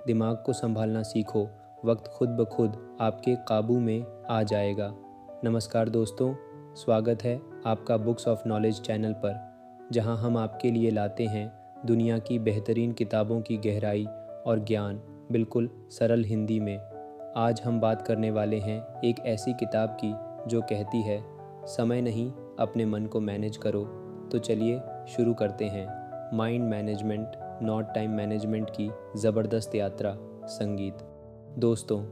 दिमाग को संभालना सीखो, वक्त खुद ब खुद आपके काबू में आ जाएगा। नमस्कार दोस्तों, स्वागत है आपका बुक्स ऑफ नॉलेज चैनल पर, जहां हम आपके लिए लाते हैं दुनिया की बेहतरीन किताबों की गहराई और ज्ञान बिल्कुल सरल हिंदी में। आज हम बात करने वाले हैं एक ऐसी किताब की जो कहती है, समय नहीं अपने मन को मैनेज करो। तो चलिए शुरू करते हैं mind management not time management की ज़बरदस्त यात्रा संगीत। दोस्तों,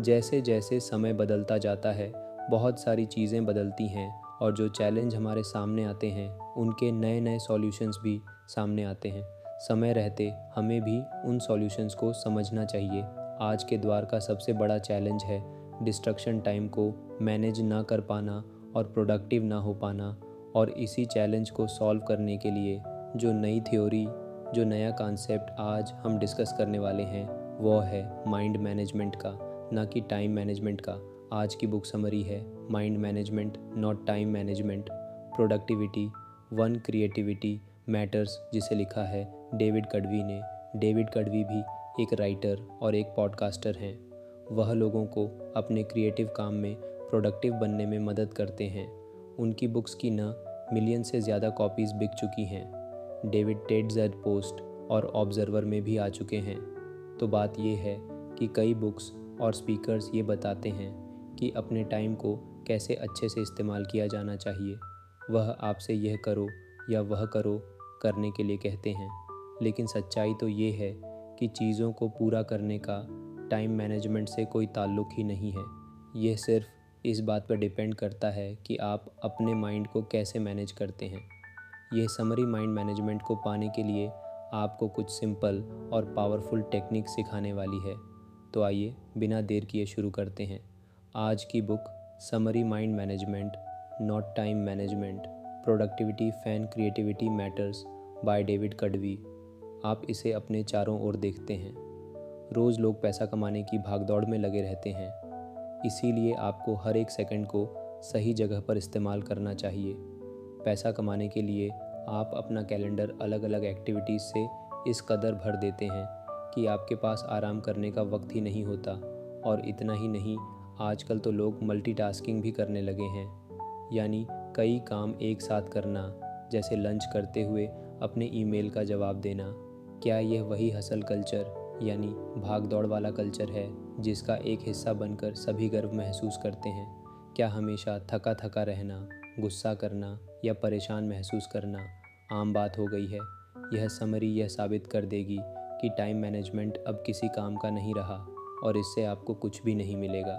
जैसे जैसे समय बदलता जाता है बहुत सारी चीज़ें बदलती हैं और जो चैलेंज हमारे सामने आते हैं उनके नए नए सॉल्यूशंस भी सामने आते हैं। समय रहते हमें भी उन सॉल्यूशंस को समझना चाहिए। आज के दौर का सबसे बड़ा चैलेंज है डिस्ट्रक्शन टाइम को मैनेज ना कर पाना और प्रोडक्टिव ना हो पाना। और इसी चैलेंज को सॉल्व करने के लिए जो नई थ्योरी, जो नया कॉन्सेप्ट आज हम डिस्कस करने वाले हैं वो है माइंड मैनेजमेंट का, ना कि टाइम मैनेजमेंट का। आज की बुक समरी है mind management not time management, productivity one creativity matters, जिसे लिखा है डेविड कड़वी ने। डेविड कड़वी भी एक राइटर और एक पॉडकास्टर हैं। वह लोगों को अपने क्रिएटिव काम में प्रोडक्टिव बनने में मदद करते हैं। उनकी बुक्स की न मिलियन से ज़्यादा कॉपीज़ बिक चुकी हैं। डेविड टेड जेड पोस्ट और ऑब्जर्वर में भी आ चुके हैं। तो बात ये है कि कई बुक्स और स्पीकर्स ये बताते हैं कि अपने टाइम को कैसे अच्छे से इस्तेमाल किया जाना चाहिए। वह आपसे यह करो या वह करो करने के लिए कहते हैं, लेकिन सच्चाई तो ये है कि चीज़ों को पूरा करने का टाइम मैनेजमेंट से कोई ताल्लुक ही नहीं है। यह सिर्फ इस बात पर डिपेंड करता है कि आप अपने माइंड को कैसे मैनेज करते हैं। यह समरी माइंड मैनेजमेंट को पाने के लिए आपको कुछ सिंपल और पावरफुल टेक्निक सिखाने वाली है। तो आइए बिना देर किए शुरू करते हैं आज की book summary mind management not time management, productivity fan creativity matters by David कड़वी। आप इसे अपने चारों ओर देखते हैं। रोज़ लोग पैसा कमाने की भागदौड़ में लगे रहते हैं, इसीलिए आपको हर एक सेकंड को सही जगह पर इस्तेमाल करना चाहिए। पैसा कमाने के लिए आप अपना कैलेंडर अलग अलग एक्टिविटीज़ से इस कदर भर देते हैं कि आपके पास आराम करने का वक्त ही नहीं होता। और इतना ही नहीं, आजकल तो लोग मल्टीटास्किंग भी करने लगे हैं, यानी कई काम एक साथ करना, जैसे लंच करते हुए अपने ईमेल का जवाब देना। क्या यह वही हसल कल्चर यानी भाग दौड़ वाला कल्चर है जिसका एक हिस्सा बनकर सभी गर्व महसूस करते हैं? क्या हमेशा थका थका रहना, गुस्सा करना या परेशान महसूस करना आम बात हो गई है? यह समरी यह साबित कर देगी कि टाइम मैनेजमेंट अब किसी काम का नहीं रहा और इससे आपको कुछ भी नहीं मिलेगा।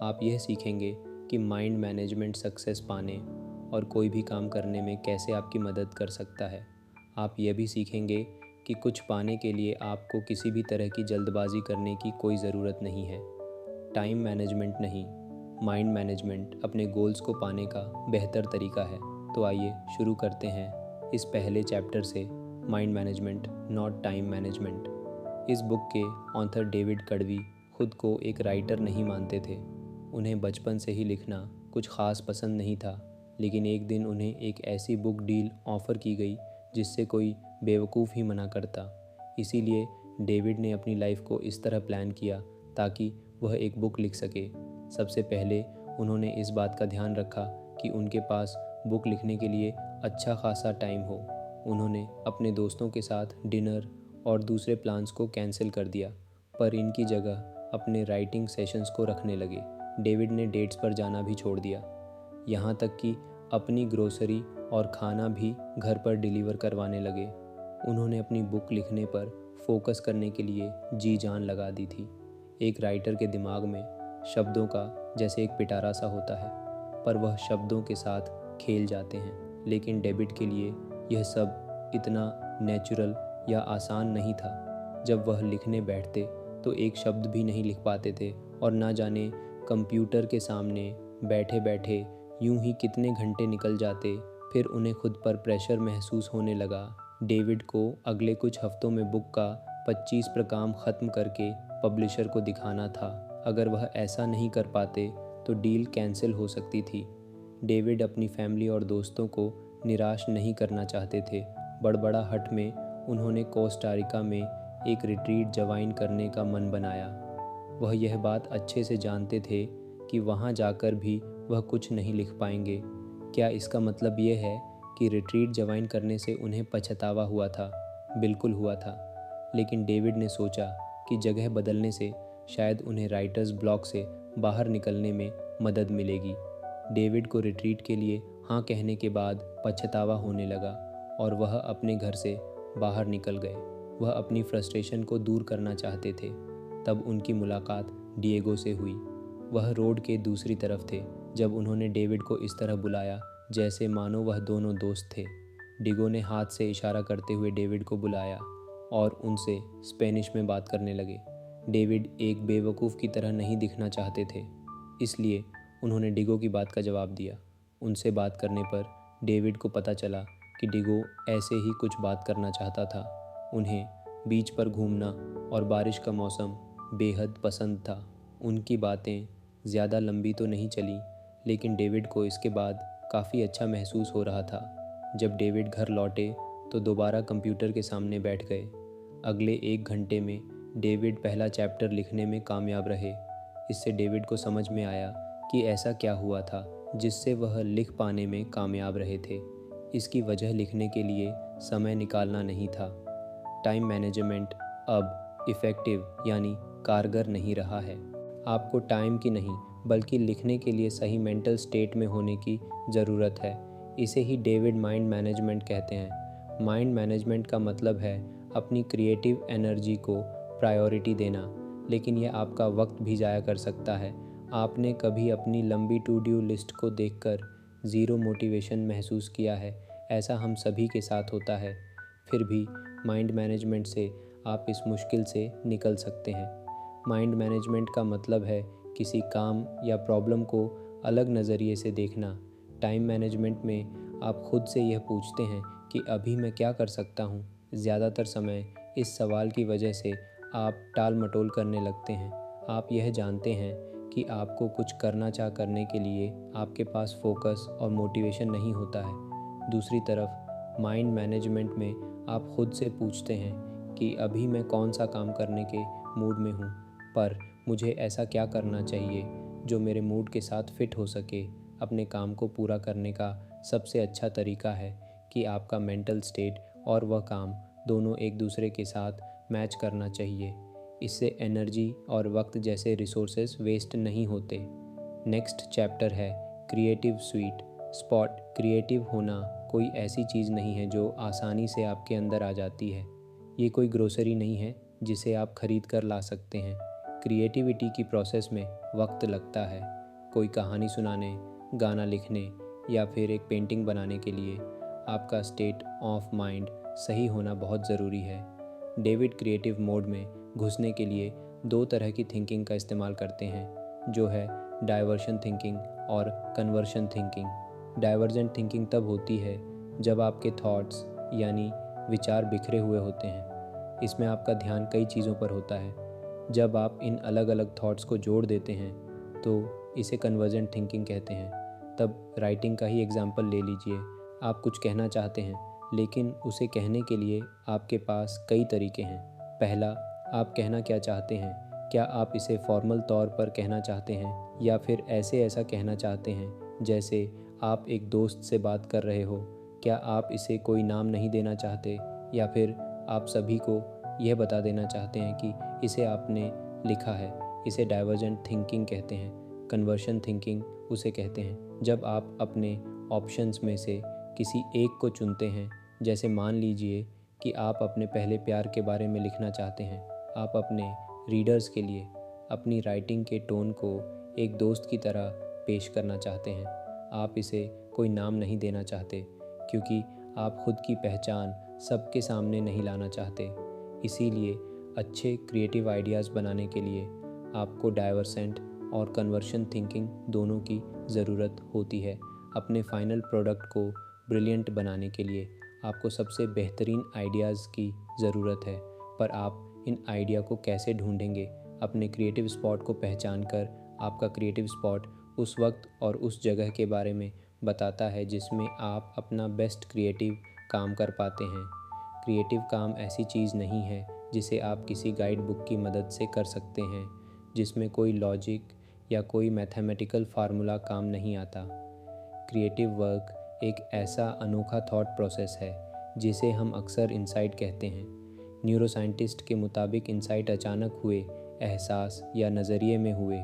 आप यह सीखेंगे कि माइंड मैनेजमेंट सक्सेस पाने और कोई भी काम करने में कैसे आपकी मदद कर सकता है। आप यह भी सीखेंगे कि कुछ पाने के लिए आपको किसी भी तरह की जल्दबाजी करने की कोई ज़रूरत नहीं है। टाइम मैनेजमेंट नहीं, माइंड मैनेजमेंट अपने गोल्स को पाने का बेहतर तरीका है। तो आइए शुरू करते हैं इस पहले चैप्टर से, mind management not time management. इस बुक के ऑथर डेविड कड़वी खुद को एक राइटर नहीं मानते थे। उन्हें बचपन से ही लिखना कुछ ख़ास पसंद नहीं था, लेकिन एक दिन उन्हें एक ऐसी बुक डील ऑफ़र की गई जिससे कोई बेवकूफ़ ही मना करता। इसीलिए डेविड ने अपनी लाइफ को इस तरह प्लान किया ताकि वह एक बुक लिख सके। सबसे पहले उन्होंने इस बात का ध्यान रखा कि उनके पास बुक लिखने के लिए अच्छा खासा टाइम हो। उन्होंने अपने दोस्तों के साथ डिनर और दूसरे प्लान्स को कैंसिल कर दिया, पर इनकी जगह अपने राइटिंग सेशंस को रखने लगे। डेविड ने डेट्स पर जाना भी छोड़ दिया, यहाँ तक कि अपनी ग्रोसरी और खाना भी घर पर डिलीवर करवाने लगे। उन्होंने अपनी बुक लिखने पर फोकस करने के लिए जी जान लगा दी थी। एक राइटर के दिमाग में शब्दों का जैसे एक पिटारा सा होता है, पर वह शब्दों के साथ खेल जाते हैं। लेकिन डेविड के लिए यह सब इतना नेचुरल या आसान नहीं था। जब वह लिखने बैठते तो एक शब्द भी नहीं लिख पाते थे और ना जाने कंप्यूटर के सामने बैठे बैठे यूं ही कितने घंटे निकल जाते। फिर उन्हें खुद पर प्रेशर महसूस होने लगा। डेविड को अगले कुछ हफ्तों में बुक का 25 काम ख़त्म करके पब्लिशर को दिखाना था। अगर वह ऐसा नहीं कर पाते तो डील कैंसिल हो सकती थी। डेविड अपनी फैमिली और दोस्तों को निराश नहीं करना चाहते थे। बड़बड़ाहट में उन्होंने कोस्टा रिका में एक रिट्रीट ज्वाइन करने का मन बनाया। वह यह बात अच्छे से जानते थे कि वहाँ जाकर भी वह कुछ नहीं लिख पाएंगे। क्या इसका मतलब ये है कि रिट्रीट ज्वाइन करने से उन्हें पछतावा हुआ था? बिल्कुल हुआ था। लेकिन डेविड ने सोचा कि जगह बदलने से शायद उन्हें राइटर्स ब्लॉक से बाहर निकलने में मदद मिलेगी। डेविड को रिट्रीट के लिए हाँ कहने के बाद पछतावा होने लगा और वह अपने घर से बाहर निकल गए। वह अपनी फ्रस्ट्रेशन को दूर करना चाहते थे। तब उनकी मुलाकात डिएगो से हुई। वह रोड के दूसरी तरफ थे जब उन्होंने डेविड को इस तरह बुलाया जैसे मानो वह दोनों दोस्त थे। डिगो ने हाथ से इशारा करते हुए डेविड को बुलाया और उनसे स्पेनिश में बात करने लगे। डेविड एक बेवकूफ़ की तरह नहीं दिखना चाहते थे, इसलिए उन्होंने डिगो की बात का जवाब दिया। उनसे बात करने पर डेविड को पता चला कि डिगो ऐसे ही कुछ बात करना चाहता था। उन्हें बीच पर घूमना और बारिश का मौसम बेहद पसंद था। उनकी बातें ज़्यादा लंबी तो नहीं चली, लेकिन डेविड को इसके बाद काफ़ी अच्छा महसूस हो रहा था। जब डेविड घर लौटे तो दोबारा कंप्यूटर के सामने बैठ गए। अगले 1 घंटे में डेविड पहला चैप्टर लिखने में कामयाब रहे। इससे डेविड को समझ में आया कि ऐसा क्या हुआ था जिससे वह लिख पाने में कामयाब रहे थे। इसकी वजह लिखने के लिए समय निकालना नहीं था। टाइम मैनेजमेंट अब इफ़ेक्टिव यानी कारगर नहीं रहा है। आपको टाइम की नहीं बल्कि लिखने के लिए सही मेंटल स्टेट में होने की ज़रूरत है। इसे ही डेविड माइंड मैनेजमेंट कहते हैं। माइंड मैनेजमेंट का मतलब है अपनी क्रिएटिव एनर्जी को प्रायोरिटी देना, लेकिन यह आपका वक्त भी ज़ाया कर सकता है। आपने कभी अपनी लंबी टू डू लिस्ट को देखकर ज़ीरो मोटिवेशन महसूस किया है? ऐसा हम सभी के साथ होता है। फिर भी माइंड मैनेजमेंट से आप इस मुश्किल से निकल सकते हैं। माइंड मैनेजमेंट का मतलब है किसी काम या प्रॉब्लम को अलग नज़रिए से देखना। टाइम मैनेजमेंट में आप खुद से यह पूछते हैं कि अभी मैं क्या कर सकता हूँ। ज़्यादातर समय इस सवाल की वजह से आप टाल मटोल करने लगते हैं। आप यह जानते हैं कि आपको कुछ करने के लिए आपके पास फोकस और मोटिवेशन नहीं होता है। दूसरी तरफ माइंड मैनेजमेंट में आप खुद से पूछते हैं कि अभी मैं कौन सा काम करने के मूड में हूँ, पर मुझे ऐसा क्या करना चाहिए जो मेरे मूड के साथ फिट हो सके। अपने काम को पूरा करने का सबसे अच्छा तरीका है कि आपका मेंटल स्टेट और वह काम दोनों एक दूसरे के साथ मैच करना चाहिए। इससे एनर्जी और वक्त जैसे रिसोर्सेज वेस्ट नहीं होते। नेक्स्ट चैप्टर है क्रिएटिव स्वीट स्पॉट। क्रिएटिव होना कोई ऐसी चीज़ नहीं है जो आसानी से आपके अंदर आ जाती है। ये कोई ग्रोसरी नहीं है जिसे आप खरीद कर ला सकते हैं। क्रिएटिविटी की प्रोसेस में वक्त लगता है। कोई कहानी सुनाने, गाना लिखने या फिर एक पेंटिंग बनाने के लिए आपका स्टेट ऑफ माइंड सही होना बहुत ज़रूरी है। डेविड क्रिएटिव मोड में घुसने के लिए 2 तरह की थिंकिंग का इस्तेमाल करते हैं, जो है डाइवर्शन थिंकिंग और कन्वर्शन थिंकिंग। डाइवर्जेंट थिंकिंग तब होती है जब आपके थॉट्स यानी विचार बिखरे हुए होते हैं। इसमें आपका ध्यान कई चीज़ों पर होता है। जब आप इन अलग अलग थॉट्स को जोड़ देते हैं तो इसे कन्वर्जेंट थिंकिंग कहते हैं। तब राइटिंग का ही एग्जाम्पल ले लीजिए। आप कुछ कहना चाहते हैं, लेकिन उसे कहने के लिए आपके पास कई तरीके हैं। पहला, आप कहना क्या चाहते हैं? क्या आप इसे फॉर्मल तौर पर कहना चाहते हैं या फिर ऐसा कहना चाहते हैं जैसे आप एक दोस्त से बात कर रहे हो? क्या आप इसे कोई नाम नहीं देना चाहते या फिर आप सभी को यह बता देना चाहते हैं कि इसे आपने लिखा है? इसे डाइवर्जेंट थिंकिंग कहते हैं। कन्वर्शन थिंकिंग उसे कहते हैं जब आप अपने ऑप्शंस में से किसी एक को चुनते हैं। जैसे मान लीजिए कि आप अपने पहले प्यार के बारे में लिखना चाहते हैं। आप अपने रीडर्स के लिए अपनी राइटिंग के टोन को एक दोस्त की तरह पेश करना चाहते हैं। आप इसे कोई नाम नहीं देना चाहते क्योंकि आप खुद की पहचान सबके सामने नहीं लाना चाहते। इसीलिए अच्छे क्रिएटिव आइडियाज़ बनाने के लिए आपको डाइवर्सेंट और कन्वर्शन थिंकिंग दोनों की ज़रूरत होती है। अपने फाइनल प्रोडक्ट को ब्रिलियंट बनाने के लिए आपको सबसे बेहतरीन आइडियाज़ की ज़रूरत है, पर आप इन आइडिया को कैसे ढूंढेंगे? अपने क्रिएटिव स्पॉट को पहचान कर। आपका क्रिएटिव स्पॉट उस वक्त और उस जगह के बारे में बताता है जिसमें आप अपना बेस्ट क्रिएटिव काम कर पाते हैं। क्रिएटिव काम ऐसी चीज़ नहीं है जिसे आप किसी गाइड बुक की मदद से कर सकते हैं, जिसमें कोई लॉजिक या कोई मैथमेटिकल फार्मूला काम नहीं आता। क्रिएटिव वर्क एक ऐसा अनोखा थॉट प्रोसेस है जिसे हम अक्सर इंसाइट कहते हैं। न्यूरोसाइंटिस्ट के मुताबिक इंसाइट अचानक हुए एहसास या नज़रिए में हुए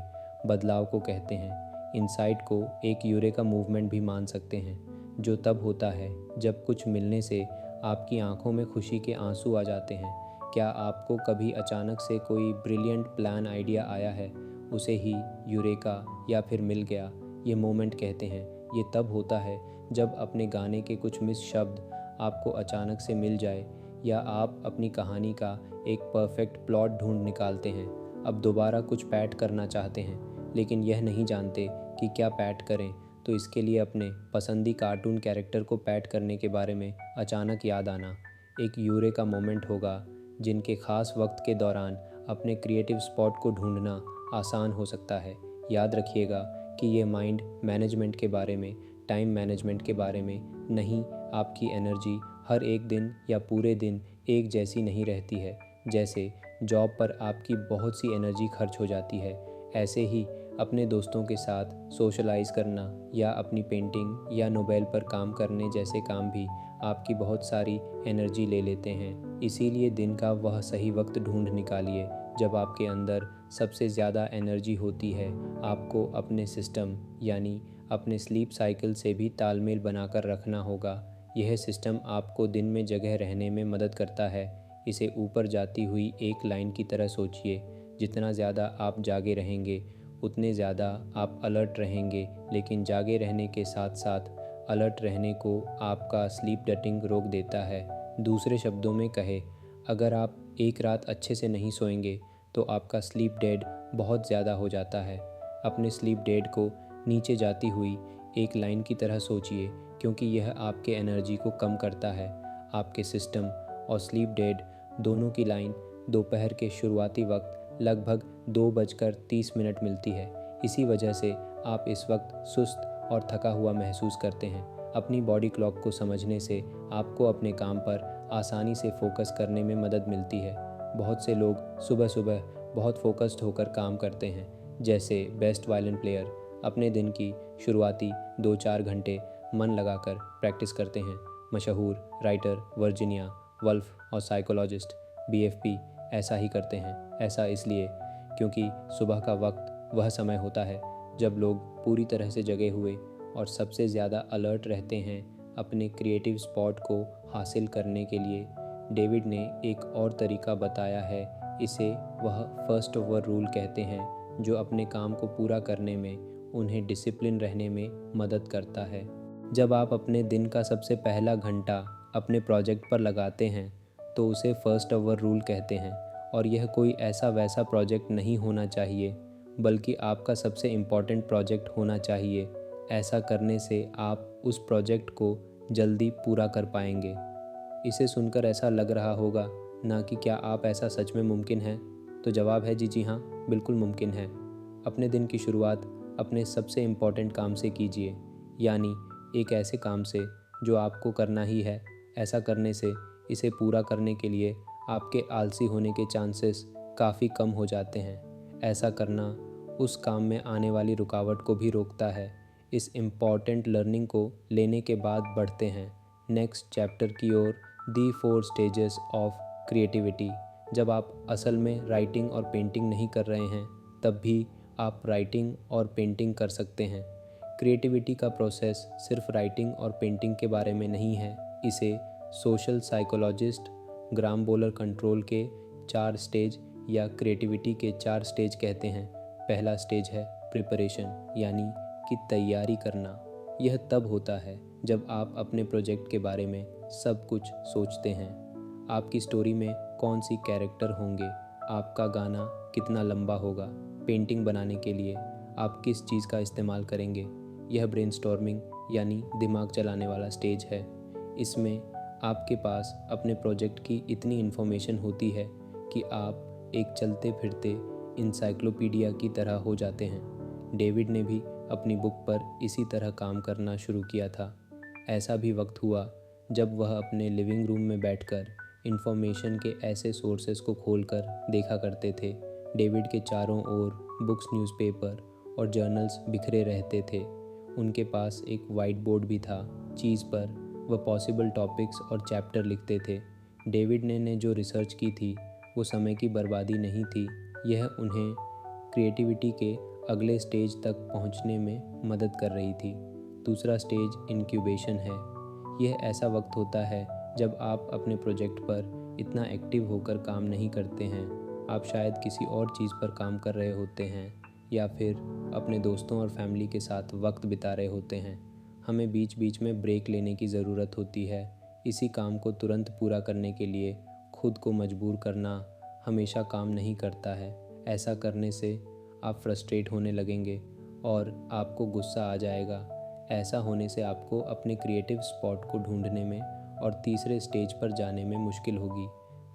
बदलाव को कहते हैं। इंसाइट को एक यूरेका मूवमेंट भी मान सकते हैं, जो तब होता है जब कुछ मिलने से आपकी आंखों में खुशी के आंसू आ जाते हैं। क्या आपको कभी अचानक से कोई ब्रिलियंट प्लान आइडिया आया है? उसे ही यूरेका या फिर मिल गया ये मोमेंट कहते हैं। ये तब होता है जब अपने गाने के कुछ मिस शब्द आपको अचानक से मिल जाए, या आप अपनी कहानी का एक परफेक्ट प्लॉट ढूंढ निकालते हैं। अब दोबारा कुछ पैट करना चाहते हैं, लेकिन यह नहीं जानते कि क्या पैट करें, तो इसके लिए अपने पसंदी कार्टून कैरेक्टर को पैट करने के बारे में अचानक याद आना एक यूरेका मोमेंट होगा। जिनके ख़ास वक्त के दौरान अपने क्रिएटिव स्पॉट को ढूंढना आसान हो सकता है। याद रखिएगा कि ये माइंड मैनेजमेंट के बारे में, टाइम मैनेजमेंट के बारे में नहीं। आपकी एनर्जी हर एक दिन या पूरे दिन एक जैसी नहीं रहती है। जैसे जॉब पर आपकी बहुत सी एनर्जी खर्च हो जाती है, ऐसे ही अपने दोस्तों के साथ सोशलाइज करना या अपनी पेंटिंग या नोवेल पर काम करने जैसे काम भी आपकी बहुत सारी एनर्जी ले लेते हैं। इसीलिए दिन का वह सही वक्त ढूंढ निकालिए जब आपके अंदर सबसे ज़्यादा एनर्जी होती है। आपको अपने सिस्टम यानी अपने स्लीप साइकिल से भी तालमेल बनाकर रखना होगा। यह सिस्टम आपको दिन में जगह रहने में मदद करता है। इसे ऊपर जाती हुई एक लाइन की तरह सोचिए। जितना ज़्यादा आप जागे रहेंगे उतने ज़्यादा आप अलर्ट रहेंगे, लेकिन जागे रहने के साथ साथ अलर्ट रहने को आपका स्लीप डटिंग रोक देता है। दूसरे शब्दों में कहे, अगर आप एक रात अच्छे से नहीं सोएंगे तो आपका स्लीप डेड बहुत ज़्यादा हो जाता है। अपने स्लीप डेड को नीचे जाती हुई एक लाइन की तरह सोचिए, क्योंकि यह आपके एनर्जी को कम करता है। आपके सिस्टम और स्लीप डेड दोनों की लाइन दोपहर के शुरुआती वक्त लगभग 2:30 मिलती है। इसी वजह से आप इस वक्त सुस्त और थका हुआ महसूस करते हैं। अपनी बॉडी क्लॉक को समझने से आपको अपने काम पर आसानी से फोकस करने में मदद मिलती है। बहुत से लोग सुबह सुबह बहुत फोकस्ड होकर काम करते हैं, जैसे बेस्ट वायलिन प्लेयर अपने दिन की शुरुआती 2-4 घंटे मन लगाकर प्रैक्टिस करते हैं। मशहूर राइटर वर्जीनिया वुल्फ और साइकोलॉजिस्ट BFP ऐसा ही करते हैं। ऐसा इसलिए क्योंकि सुबह का वक्त वह समय होता है जब लोग पूरी तरह से जगे हुए और सबसे ज़्यादा अलर्ट रहते हैं अपने क्रिएटिव स्पॉट को हासिल करने के लिए। डेविड ने एक और तरीका बताया है। इसे वह फर्स्ट ओवर रूल कहते हैं, जो अपने काम को पूरा करने में उन्हें डिसिप्लिन रहने में मदद करता है। जब आप अपने दिन का सबसे पहला घंटा अपने प्रोजेक्ट पर लगाते हैं तो उसे फर्स्ट ओवर रूल कहते हैं। और यह कोई ऐसा वैसा प्रोजेक्ट नहीं होना चाहिए, बल्कि आपका सबसे इम्पॉर्टेंट प्रोजेक्ट होना चाहिए। ऐसा करने से आप उस प्रोजेक्ट को जल्दी पूरा कर पाएंगे। इसे सुनकर ऐसा लग रहा होगा ना कि क्या आप ऐसा सच में मुमकिन है? तो जवाब है जी हाँ, बिल्कुल मुमकिन है। अपने दिन की शुरुआत अपने सबसे इम्पॉर्टेंट काम से कीजिए, यानी एक ऐसे काम से जो आपको करना ही है। ऐसा करने से इसे पूरा करने के लिए आपके आलसी होने के चांसेस काफ़ी कम हो जाते हैं। ऐसा करना उस काम में आने वाली रुकावट को भी रोकता है। इस इम्पॉर्टेंट लर्निंग को लेने के बाद बढ़ते हैं नेक्स्ट चैप्टर की ओर, दी 4 स्टेजेस ऑफ क्रिएटिविटी। जब आप असल में राइटिंग और पेंटिंग नहीं कर रहे हैं, तब भी आप राइटिंग और पेंटिंग कर सकते हैं। क्रिएटिविटी का प्रोसेस सिर्फ राइटिंग और पेंटिंग के बारे में नहीं है। इसे सोशल साइकोलॉजिस्ट ग्राम बोलर कंट्रोल के 4 स्टेज या क्रिएटिविटी के 4 स्टेज कहते हैं। पहला स्टेज है प्रिपरेशन, यानी कि तैयारी करना। यह तब होता है जब आप अपने प्रोजेक्ट के बारे में सब कुछ सोचते हैं। आपकी स्टोरी में कौन सी कैरेक्टर होंगे, आपका गाना कितना लंबा होगा, पेंटिंग बनाने के लिए आप किस चीज़ का इस्तेमाल करेंगे। यह ब्रेनस्टॉर्मिंग यानी दिमाग चलाने वाला स्टेज है। इसमें आपके पास अपने प्रोजेक्ट की इतनी इन्फॉर्मेशन होती है कि आप एक चलते फिरते इंसाइक्लोपीडिया की तरह हो जाते हैं। डेविड ने भी अपनी बुक पर इसी तरह काम करना शुरू किया था। ऐसा भी वक्त हुआ जब वह अपने लिविंग रूम में बैठकर इंफॉर्मेशन के ऐसे सोर्सेस को खोलकर देखा करते थे। डेविड के चारों ओर बुक्स, न्यूज़पेपर और जर्नल्स बिखरे रहते थे। उनके पास एक वाइट बोर्ड भी था। चीज़ पर वह पॉसिबल टॉपिक्स और चैप्टर लिखते थे। डेविड ने जो रिसर्च की थी वो समय की बर्बादी नहीं थी, यह उन्हें क्रिएटिविटी के अगले स्टेज तक पहुंचने में मदद कर रही थी। दूसरा स्टेज इंक्यूबेशन है। यह ऐसा वक्त होता है जब आप अपने प्रोजेक्ट पर इतना एक्टिव होकर काम नहीं करते हैं। आप शायद किसी और चीज़ पर काम कर रहे होते हैं या फिर अपने दोस्तों और फैमिली के साथ वक्त बिता रहे होते हैं। हमें बीच बीच में ब्रेक लेने की ज़रूरत होती है। इसी काम को तुरंत पूरा करने के लिए खुद को मजबूर करना हमेशा काम नहीं करता है। ऐसा करने से आप फ्रस्ट्रेट होने लगेंगे और आपको गुस्सा आ जाएगा। ऐसा होने से आपको अपने क्रिएटिव स्पॉट को ढूंढने में और तीसरे स्टेज पर जाने में मुश्किल होगी।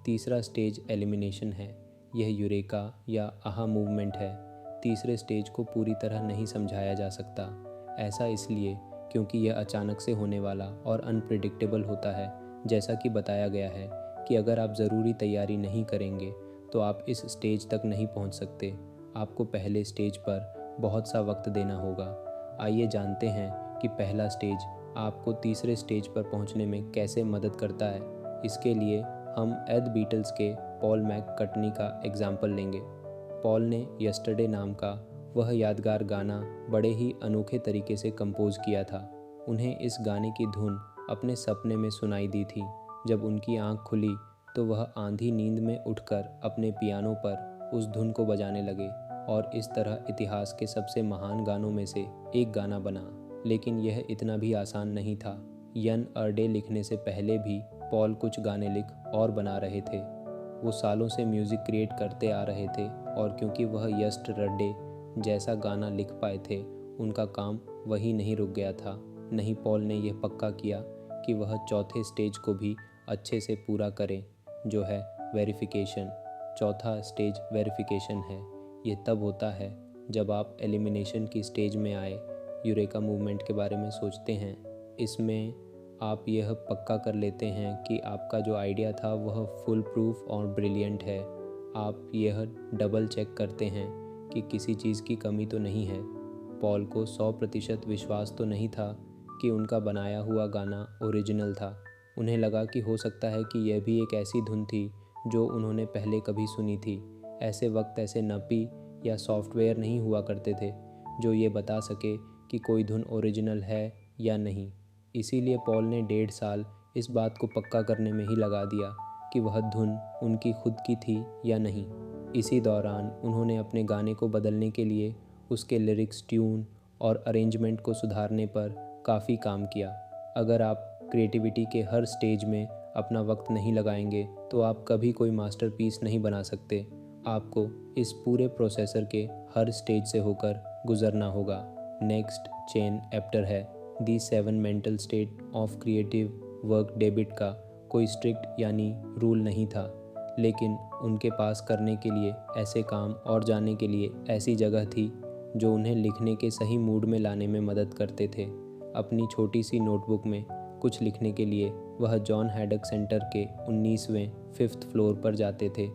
तीसरा स्टेज एलिमिनेशन है। यह यूरेका या आहा मूवमेंट है। तीसरे स्टेज को पूरी तरह नहीं समझाया जा सकता। ऐसा इसलिए क्योंकि यह अचानक से होने वाला और अनप्रिडिक्टेबल होता है। जैसा कि बताया गया है कि अगर आप ज़रूरी तैयारी नहीं करेंगे तो आप इस स्टेज तक नहीं पहुंच सकते। आपको पहले स्टेज पर बहुत सा वक्त देना होगा। आइए जानते हैं कि पहला स्टेज आपको तीसरे स्टेज पर पहुंचने में कैसे मदद करता है। इसके लिए हम द बीटल्स के पॉल मैककर्टनी का एग्जाम्पल लेंगे। पॉल ने यस्टरडे नाम का वह यादगार गाना बड़े ही अनोखे तरीके से कंपोज किया था। उन्हें इस गाने की धुन अपने सपने में सुनाई दी थी। जब उनकी आंख खुली तो वह आंधी नींद में उठकर अपने पियानो पर उस धुन को बजाने लगे और इस तरह इतिहास के सबसे महान गानों में से एक गाना बना। लेकिन यह इतना भी आसान नहीं था। यन अर्डे लिखने से पहले भी पॉल कुछ गाने लिख और बना रहे थे। वो सालों से म्यूज़िक क्रिएट करते आ रहे थे और क्योंकि वह यस्टरडे जैसा गाना लिख पाए थे, उनका काम वही नहीं रुक गया था। नहीं, पॉल ने यह पक्का किया कि वह चौथे स्टेज को भी अच्छे से पूरा करें, जो है वेरिफिकेशन। चौथा स्टेज वेरिफिकेशन है। ये तब होता है जब आप एलिमिनेशन की स्टेज में आए यूरेका मूवमेंट के बारे में सोचते हैं। इसमें आप यह पक्का कर लेते हैं कि आपका जो आइडिया था वह फुल प्रूफ और ब्रिलियंट है। आप यह डबल चेक करते हैं कि किसी चीज़ की कमी तो नहीं है। पॉल को 100% विश्वास तो नहीं था कि उनका बनाया हुआ गाना ओरिजिनल था। उन्हें लगा कि हो सकता है कि यह भी एक ऐसी धुन थी जो उन्होंने पहले कभी सुनी थी। ऐसे वक्त ऐसे नपी या सॉफ्टवेयर नहीं हुआ करते थे जो ये बता सके कि कोई धुन ओरिजिनल है या नहीं। इसीलिए पॉल ने 1.5 साल इस बात को पक्का करने में ही लगा दिया कि वह धुन उनकी खुद की थी या नहीं। इसी दौरान उन्होंने अपने गाने को बदलने के लिए उसके लिरिक्स, ट्यून और अरेंजमेंट को सुधारने पर काफ़ी काम किया। अगर आप क्रिएटिविटी के हर स्टेज में अपना वक्त नहीं लगाएंगे तो आप कभी कोई मास्टरपीस नहीं बना सकते। आपको इस पूरे प्रोसेसर के हर स्टेज से होकर गुजरना होगा। नेक्स्ट चेन एप्टर है दी 7 mental state of creative work. David का कोई स्ट्रिक्ट यानी रूल नहीं था, लेकिन उनके पास करने के लिए ऐसे काम और जाने के लिए ऐसी जगह थी जो उन्हें लिखने के सही मूड में लाने में मदद करते थे। अपनी छोटी सी नोटबुक में कुछ लिखने के लिए वह जॉन हैडक सेंटर के 19वें 5th फ्लोर पर जाते थे।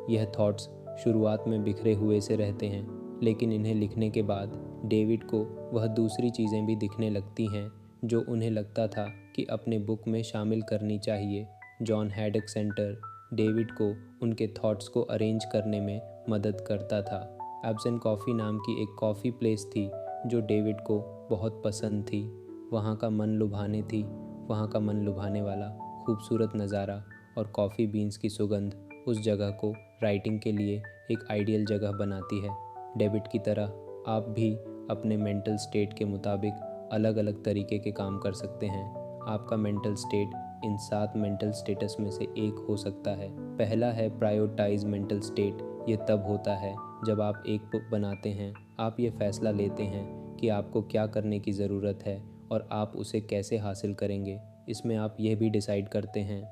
यह थॉट्स शुरुआत में बिखरे हुए से रहते हैं, लेकिन इन्हें लिखने के बाद डेविड को वह दूसरी चीज़ें भी दिखने लगती हैं जो उन्हें लगता था कि अपने बुक में शामिल करनी चाहिए। जॉन हैडक सेंटर डेविड को उनके थॉट्स को अरेंज करने में मदद करता था। एब्सेंट कॉफ़ी नाम की एक कॉफ़ी प्लेस थी जो डेविड को बहुत पसंद थी। वहाँ का मन लुभाने वाला खूबसूरत नज़ारा और कॉफ़ी बीन्स की सुगंध उस जगह को राइटिंग के लिए एक आइडियल जगह बनाती है। डेविड की तरह आप भी अपने मेंटल स्टेट के मुताबिक अलग अलग तरीके के काम कर सकते हैं। आपका mental state in 7 mental status में से एक हो सकता है। पहला है प्रायोरिटाइज मेंटल स्टेट। ये तब होता है जब आप एक बुक बनाते हैं। आप ये फैसला लेते हैं कि आपको क्या करने की ज़रूरत है और आप उसे कैसे हासिल करेंगे। इसमें आप यह भी डिसाइड करते हैं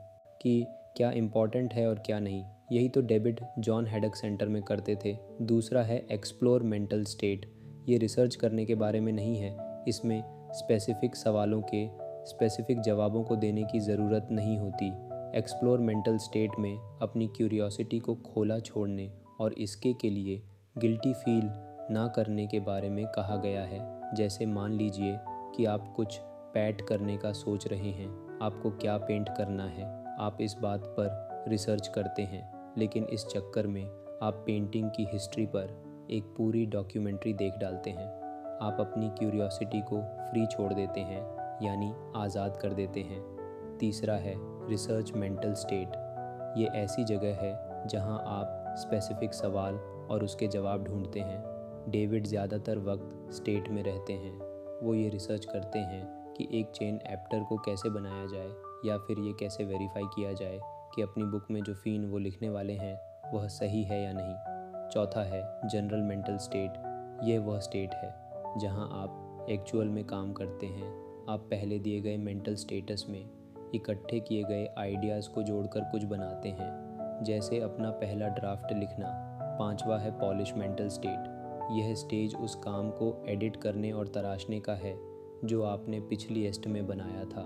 कि क्या इम्पॉर्टेंट है और क्या नहीं। यही तो डेविड जॉन हैडक सेंटर में करते थे। दूसरा है एक्सप्लोर मेंटल स्टेट। ये रिसर्च करने के बारे में नहीं है। इसमें स्पेसिफिक सवालों के स्पेसिफिक जवाबों को देने की ज़रूरत नहीं होती। एक्सप्लोर मेंटल स्टेट में अपनी क्यूरियोसिटी को खोला छोड़ने और इसके के लिए गिल्टी फील ना करने के बारे में कहा गया है। जैसे मान लीजिए कि आप कुछ पैट करने का सोच रहे हैं, आपको क्या पेंट करना है, आप इस बात पर रिसर्च करते हैं, लेकिन इस चक्कर में आप पेंटिंग की हिस्ट्री पर एक पूरी डॉक्यूमेंट्री देख डालते हैं। आप अपनी क्यूरियोसिटी को फ्री छोड़ देते हैं, यानी आज़ाद कर देते हैं। तीसरा है रिसर्च मेंटल स्टेट। ये ऐसी जगह है जहां आप स्पेसिफिक सवाल और उसके जवाब ढूंढते हैं। डेविड ज़्यादातर वक्त स्टेट में रहते हैं। वो ये रिसर्च करते हैं कि एक चेन एप्टर को कैसे बनाया जाए, या फिर ये कैसे वेरीफाई किया जाए कि अपनी बुक में जो फ़ीन वो लिखने वाले हैं वह सही है या नहीं। चौथा है जनरल मेंटल स्टेट। ये वह स्टेट है जहां आप एक्चुअल में काम करते हैं। आप पहले दिए गए मेंटल स्टेटस में इकट्ठे किए गए आइडियाज़ को जोड़कर कुछ बनाते हैं, जैसे अपना पहला ड्राफ्ट लिखना। पांचवा है पॉलिश मेंटल स्टेट। यह स्टेज उस काम को एडिट करने और तराशने का है जो आपने पिछली एस्ट में बनाया था।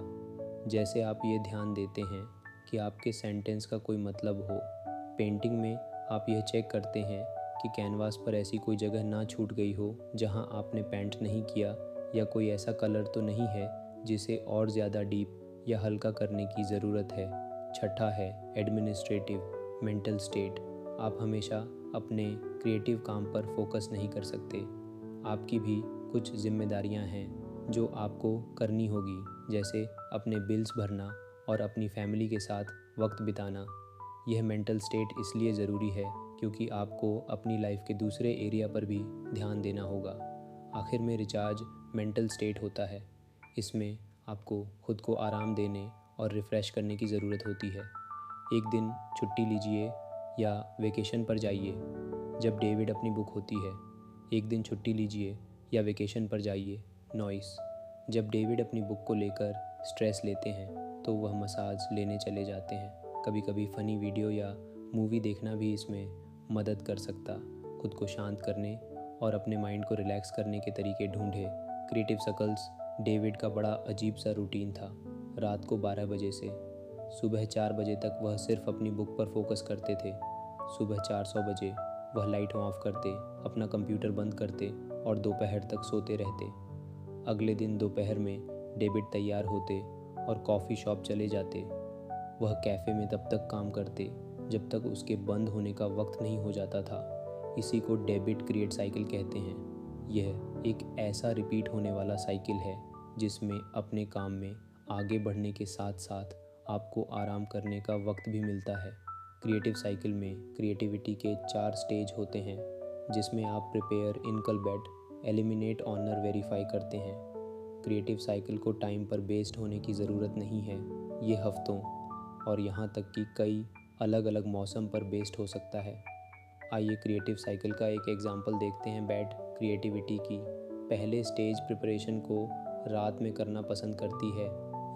जैसे आप ये ध्यान देते हैं कि आपके सेंटेंस का कोई मतलब हो। पेंटिंग में आप यह चेक करते हैं कि कैनवास पर ऐसी कोई जगह ना छूट गई हो जहां आपने पेंट नहीं किया, या कोई ऐसा कलर तो नहीं है जिसे और ज़्यादा डीप या हल्का करने की ज़रूरत है। छठा है एडमिनिस्ट्रेटिव मेंटल स्टेट। आप हमेशा अपने क्रिएटिव काम पर फोकस नहीं कर सकते। आपकी भी कुछ जिम्मेदारियां हैं जो आपको करनी होगी, जैसे अपने बिल्स भरना और अपनी फैमिली के साथ वक्त बिताना। यह मेंटल स्टेट इसलिए ज़रूरी है क्योंकि आपको अपनी लाइफ के दूसरे एरिया पर भी ध्यान देना होगा। आखिर में रिचार्ज मेंटल स्टेट होता है। इसमें आपको खुद को आराम देने और रिफ़्रेश करने की ज़रूरत होती है। एक दिन छुट्टी लीजिए या वेकेशन पर जाइए। जब डेविड अपनी बुक होती है, एक दिन छुट्टी लीजिए या वेकेशन पर जाइए। नॉइस। जब डेविड अपनी बुक को लेकर स्ट्रेस लेते हैं तो वह मसाज लेने चले जाते हैं। कभी कभी फ़नी वीडियो या मूवी देखना भी इसमें मदद कर सकता। खुद को शांत करने और अपने माइंड को रिलैक्स करने के तरीके ढूंढे। Creative circles. डेविड का बड़ा अजीब सा रूटीन था। रात को 12 बजे से सुबह 4 बजे तक वह सिर्फ अपनी बुक पर फोकस करते थे। सुबह 400 बजे वह लाइट ऑफ करते, अपना कंप्यूटर बंद करते और दोपहर तक सोते रहते। अगले दिन दोपहर में डेविड तैयार होते और कॉफ़ी शॉप चले जाते। वह कैफ़े में तब तक काम करते जब तक उसके बंद होने का वक्त नहीं हो जाता था। इसी को डेविड क्रिएट साइकिल कहते हैं। यह एक ऐसा रिपीट होने वाला साइकिल है जिसमें अपने काम में आगे बढ़ने के साथ साथ आपको आराम करने का वक्त भी मिलता है। क्रिएटिव साइकिल में क्रिएटिविटी के 4 स्टेज होते हैं, जिसमें आप प्रिपेयर, इनकलबेट, एलिमिनेट, ऑनर, वेरीफाई करते हैं। क्रिएटिव साइकिल को टाइम पर बेस्ड होने की ज़रूरत नहीं है। ये हफ्तों और यहाँ तक कि कई अलग अलग मौसम पर बेस्ड हो सकता है। आइए क्रिएटिव साइकिल का एक एग्जांपल देखते हैं बैड क्रिएटिविटी की। पहले स्टेज प्रिपरेशन को रात में करना पसंद करती है।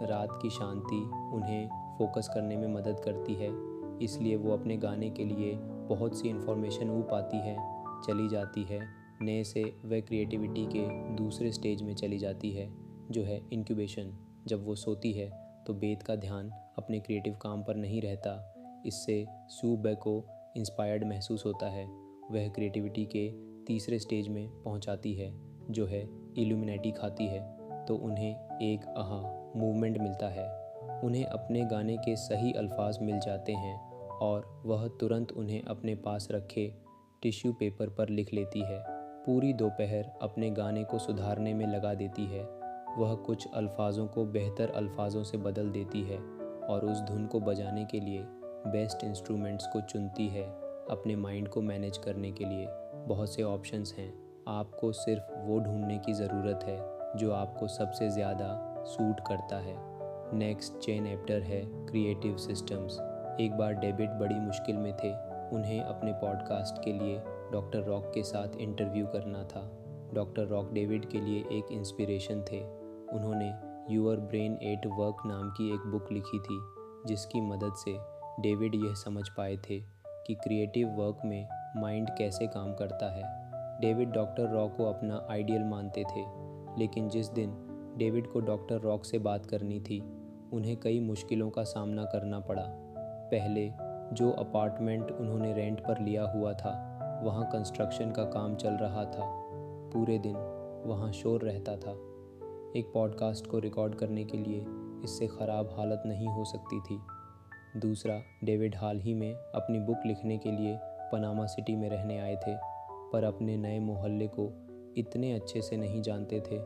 रात की शांति उन्हें फोकस करने में मदद करती है, इसलिए वो अपने गाने के लिए बहुत सी इन्फॉर्मेशन ऊप आती है, चली जाती है। नए से वह क्रिएटिविटी के दूसरे स्टेज में चली जाती है, जो है इंक्यूबेशन। जब वो सोती है तो बेत का ध्यान अपने क्रिएटिव काम पर नहीं रहता। इससे सूबे को इंस्पायर्ड महसूस होता है। वह क्रिएटिविटी के तीसरे स्टेज में पहुंचाती है, जो है इल्यूमिनेटी खाती है, तो उन्हें एक आहा मूवमेंट मिलता है। उन्हें अपने गाने के सही अल्फाज मिल जाते हैं और वह तुरंत उन्हें अपने पास रखे टिश्यू पेपर पर लिख लेती है। पूरी दोपहर अपने गाने को सुधारने में लगा देती है। वह कुछ अल्फाजों को बेहतर अल्फाजों से बदल देती है और उस धुन को बजाने के लिए बेस्ट इंस्ट्रूमेंट्स को चुनती है। अपने माइंड को मैनेज करने के लिए बहुत से ऑप्शंस हैं। आपको सिर्फ वो ढूंढने की ज़रूरत है जो आपको सबसे ज़्यादा सूट करता है। नेक्स्ट चेन एप्टर है क्रिएटिव सिस्टम्स। एक बार डेविड बड़ी मुश्किल में थे। उन्हें अपने पॉडकास्ट के लिए डॉक्टर रॉक के साथ इंटरव्यू करना था। डॉक्टर रॉक डेविड के लिए एक इंस्पिरेशन थे। उन्होंने यूअर ब्रेन एट वर्क नाम की एक बुक लिखी थी, जिसकी मदद से डेविड यह समझ पाए थे कि क्रिएटिव वर्क में माइंड कैसे काम करता है। डेविड डॉक्टर रॉक को अपना आइडियल मानते थे, लेकिन जिस दिन डेविड को डॉक्टर रॉक से बात करनी थी, उन्हें कई मुश्किलों का सामना करना पड़ा। पहले जो अपार्टमेंट उन्होंने रेंट पर लिया हुआ था, वहाँ कंस्ट्रक्शन का काम चल रहा था। पूरे दिन वहाँ शोर रहता था। एक पॉडकास्ट को रिकॉर्ड करने के लिए इससे ख़राब हालत नहीं हो सकती थी। दूसरा, डेविड हाल ही में अपनी बुक लिखने के लिए पनामा सिटी में रहने आए थे, पर अपने नए मोहल्ले को इतने अच्छे से नहीं जानते थे,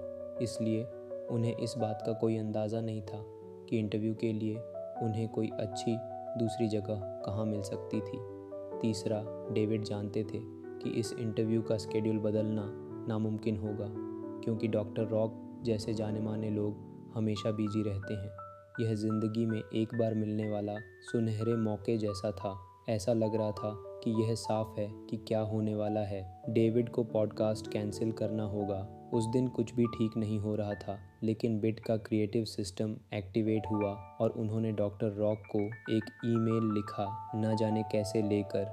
इसलिए उन्हें इस बात का कोई अंदाज़ा नहीं था कि इंटरव्यू के लिए उन्हें कोई अच्छी दूसरी जगह कहाँ मिल सकती थी। तीसरा, डेविड जानते थे कि इस इंटरव्यू का स्केड्यूल बदलना नामुमकिन होगा, क्योंकि डॉक्टर रॉक जैसे जाने माने लोग हमेशा बिजी रहते हैं। यह ज़िंदगी में एक बार मिलने वाला सुनहरे मौके जैसा था। ऐसा लग रहा था कि यह साफ है कि क्या होने वाला है। डेविड को पॉडकास्ट कैंसिल करना होगा। उस दिन कुछ भी ठीक नहीं हो रहा था, लेकिन बिट का क्रिएटिव सिस्टम एक्टिवेट हुआ और उन्होंने डॉक्टर रॉक को एक ईमेल लिखा, न जाने कैसे लेकर।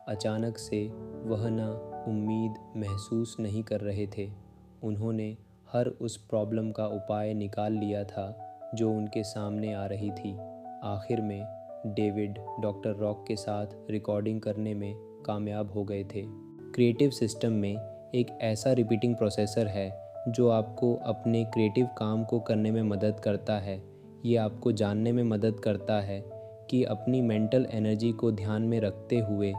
अचानक से वह ना उम्मीद महसूस नहीं कर रहे थे। उन्होंने हर उस प्रॉब्लम का उपाय निकाल लिया था जो उनके सामने आ रही थी। आखिर में डेविड डॉक्टर रॉक के साथ रिकॉर्डिंग करने में कामयाब हो गए थे। क्रिएटिव सिस्टम में एक ऐसा रिपीटिंग प्रोसेसर है जो आपको अपने क्रिएटिव काम को करने में मदद करता है। ये आपको जानने में मदद करता है कि अपनी मेंटल एनर्जी को ध्यान में रखते हुए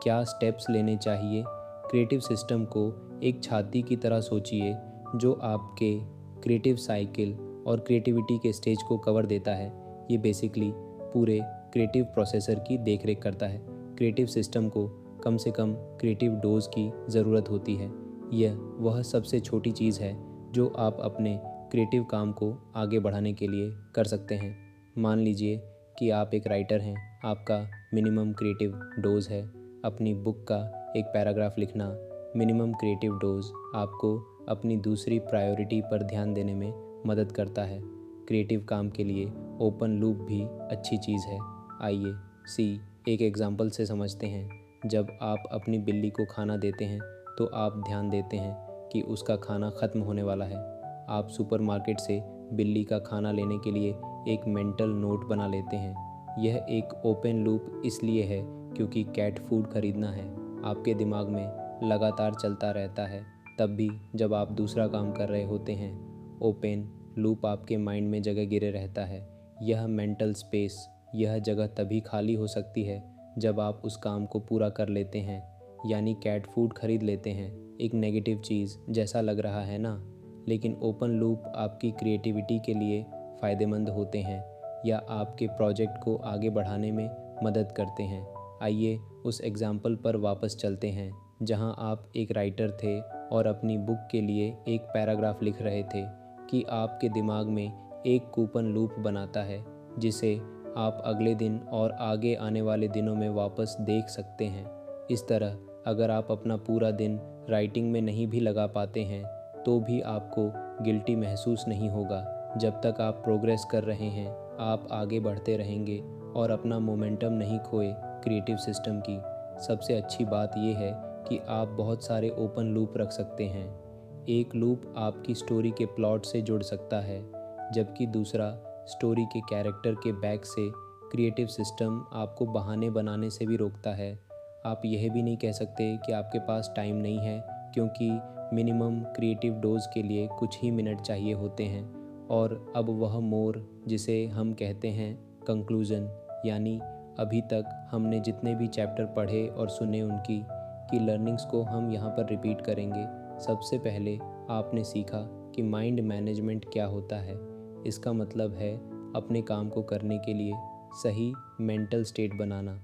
क्या स्टेप्स लेने चाहिए। क्रिएटिव सिस्टम को एक छाती की तरह सोचिए जो आपके क्रिएटिव साइकिल और क्रिएटिविटी के स्टेज को कवर देता है। ये बेसिकली पूरे क्रिएटिव प्रोसेसर की देखरेख करता है। क्रिएटिव सिस्टम को कम से कम क्रिएटिव डोज की ज़रूरत होती है। यह वह सबसे छोटी चीज़ है जो आप अपने क्रिएटिव काम को आगे बढ़ाने के लिए कर सकते हैं। मान लीजिए कि आप एक राइटर हैं। आपका मिनिमम क्रिएटिव डोज है अपनी बुक का एक पैराग्राफ लिखना। मिनिमम क्रिएटिव डोज आपको अपनी दूसरी प्रायोरिटी पर ध्यान देने में मदद करता है। क्रिएटिव काम के लिए ओपन लूप भी अच्छी चीज़ है। आइए एक एग्जाम्पल से समझते हैं। जब आप अपनी बिल्ली को खाना देते हैं तो आप ध्यान देते हैं कि उसका खाना ख़त्म होने वाला है। आप सुपरमार्केट से बिल्ली का खाना लेने के लिए एक मेंटल नोट बना लेते हैं। यह एक ओपन लूप इसलिए है क्योंकि कैट फूड खरीदना है आपके दिमाग में लगातार चलता रहता है, तब भी जब आप दूसरा काम कर रहे होते हैं। ओपन लूप आपके माइंड में जगह गिरे रहता है। यह मेंटल स्पेस, यह जगह तभी खाली हो सकती है जब आप उस काम को पूरा कर लेते हैं, यानी कैट फूड खरीद लेते हैं। एक नेगेटिव चीज़ जैसा लग रहा है ना, लेकिन ओपन लूप आपकी क्रिएटिविटी के लिए फ़ायदेमंद होते हैं या आपके प्रोजेक्ट को आगे बढ़ाने में मदद करते हैं। आइए उस एग्ज़ाम्पल पर वापस चलते हैं जहां आप एक राइटर थे और अपनी बुक के लिए एक पैराग्राफ लिख रहे थे कि आपके दिमाग में एक कूपन लूप बनाता है जिसे आप अगले दिन और आगे आने वाले दिनों में वापस देख सकते हैं। इस तरह अगर आप अपना पूरा दिन राइटिंग में नहीं भी लगा पाते हैं तो भी आपको गिल्टी महसूस नहीं होगा। जब तक आप प्रोग्रेस कर रहे हैं आप आगे बढ़ते रहेंगे और अपना मोमेंटम नहीं खोए। क्रिएटिव सिस्टम की सबसे अच्छी बात यह है कि आप बहुत सारे ओपन लूप रख सकते हैं। एक लूप आपकी स्टोरी के प्लॉट से जुड़ सकता है, जबकि दूसरा स्टोरी के कैरेक्टर के बैक से। क्रिएटिव सिस्टम आपको बहाने बनाने से भी रोकता है। आप यह भी नहीं कह सकते कि आपके पास टाइम नहीं है, क्योंकि मिनिमम क्रिएटिव डोज के लिए कुछ ही मिनट चाहिए होते हैं। और अब वह मोर जिसे हम कहते हैं कंक्लूजन, यानी अभी तक हमने जितने भी चैप्टर पढ़े और सुने उनकी लर्निंग्स को हम यहाँ पर रिपीट करेंगे। सबसे पहले आपने सीखा कि माइंड मैनेजमेंट क्या होता है। इसका मतलब है अपने काम को करने के लिए सही मेंटल स्टेट बनाना।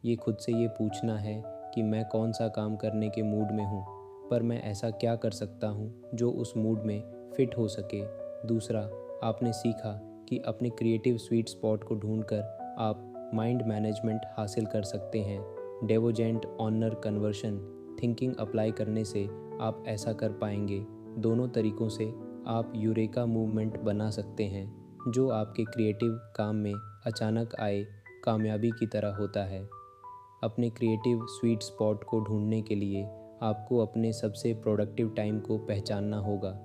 ये खुद से ये पूछना है कि मैं कौन सा काम करने के मूड में हूँ, पर मैं ऐसा क्या कर सकता हूँ जो उस मूड में फिट हो सके। दूसरा, आपने सीखा कि अपने क्रिएटिव स्वीट स्पॉट को ढूंढकर आप माइंड मैनेजमेंट हासिल कर सकते हैं। डेवोजेंट ऑनर कन्वर्शन थिंकिंग अप्लाई करने से आप ऐसा कर पाएंगे। दोनों तरीक़ों से आप यूरेका मूवमेंट बना सकते हैं, जो आपके क्रिएटिव काम में अचानक आए कामयाबी की तरह होता है। अपने क्रिएटिव स्वीट स्पॉट को ढूंढने के लिए आपको अपने सबसे प्रोडक्टिव टाइम को पहचानना होगा।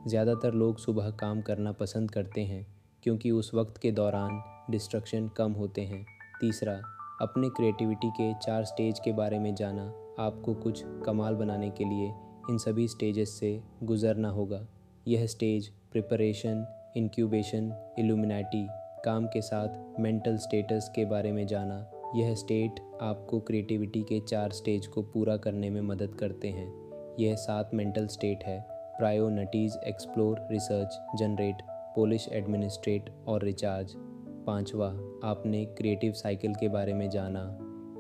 ज़्यादातर लोग सुबह काम करना पसंद करते हैं क्योंकि उस वक्त के दौरान डिस्ट्रक्शन कम होते हैं। तीसरा, अपने क्रिएटिविटी के 4 स्टेज के बारे में जाना। आपको कुछ कमाल बनाने के लिए इन सभी स्टेजेस से गुजरना होगा। यह स्टेज प्रिपरेशन, इंक्यूबेशन, इल्यूमिनेटी, काम के साथ मेंटल स्टेटस के बारे में जाना। यह स्टेट आपको क्रिएटिविटी के 4 स्टेज को पूरा करने में मदद करते हैं। यह 7 मेंटल स्टेट है: priorities, explore, research, generate, polish, administrate और रिचार्ज। 5वां, आपने क्रिएटिव साइकिल के बारे में जाना।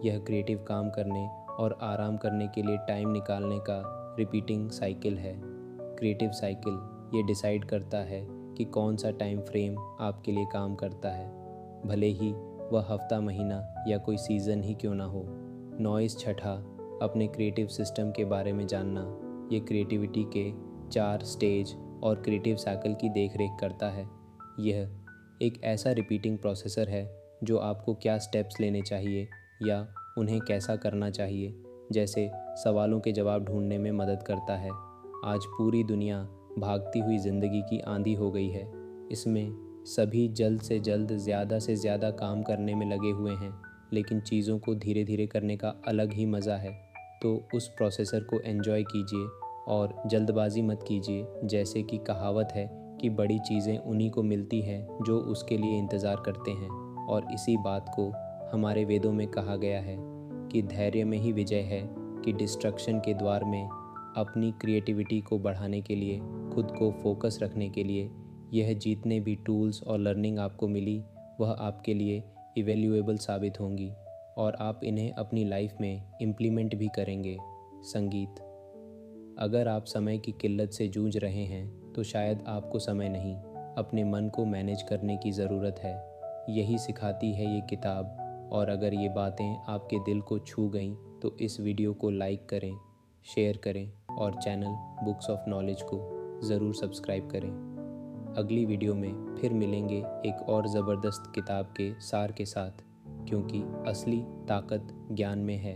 यह क्रिएटिव काम करने और आराम करने के लिए टाइम निकालने का रिपीटिंग साइकिल है। क्रिएटिव साइकिल ये डिसाइड करता है कि कौन सा टाइम फ्रेम आपके लिए काम करता है, भले ही वह हफ्ता, महीना या कोई सीज़न ही क्यों ना हो। नॉइज़। छठा, अपने क्रिएटिव सिस्टम के बारे में जानना। ये क्रिएटिविटी के 4 स्टेज और क्रिएटिव साइकिल की देखरेख करता है। यह एक ऐसा रिपीटिंग प्रोसेसर है जो आपको क्या स्टेप्स लेने चाहिए या उन्हें कैसा करना चाहिए जैसे सवालों के जवाब ढूंढने में मदद करता है। आज पूरी दुनिया भागती हुई ज़िंदगी की आंधी हो गई है। इसमें सभी जल्द से जल्द ज़्यादा से ज़्यादा काम करने में लगे हुए हैं, लेकिन चीज़ों को धीरे धीरे करने का अलग ही मज़ा है। तो उस प्रोसेसर को एंजॉय कीजिए और जल्दबाजी मत कीजिए। जैसे कि कहावत है कि बड़ी चीज़ें उन्हीं को मिलती हैं जो उसके लिए इंतज़ार करते हैं, और इसी बात को हमारे वेदों में कहा गया है कि धैर्य में ही विजय है। कि डिस्ट्रक्शन के द्वार में अपनी क्रिएटिविटी को बढ़ाने के लिए, खुद को फोकस रखने के लिए यह जितने भी टूल्स और लर्निंग आपको मिली वह आपके लिए इवैल्यूएबल साबित होंगी और आप इन्हें अपनी लाइफ में इम्प्लीमेंट भी करेंगे। संगीत। अगर आप समय की किल्लत से जूझ रहे हैं तो शायद आपको समय नहीं, अपने मन को मैनेज करने की ज़रूरत है। यही सिखाती है ये किताब। और अगर ये बातें आपके दिल को छू गईं तो इस वीडियो को लाइक करें, शेयर करें और चैनल बुक्स ऑफ नॉलेज को ज़रूर सब्सक्राइब करें। अगली वीडियो में फिर मिलेंगे एक और ज़बरदस्त किताब के सार के साथ, क्योंकि असली ताकत ज्ञान में है।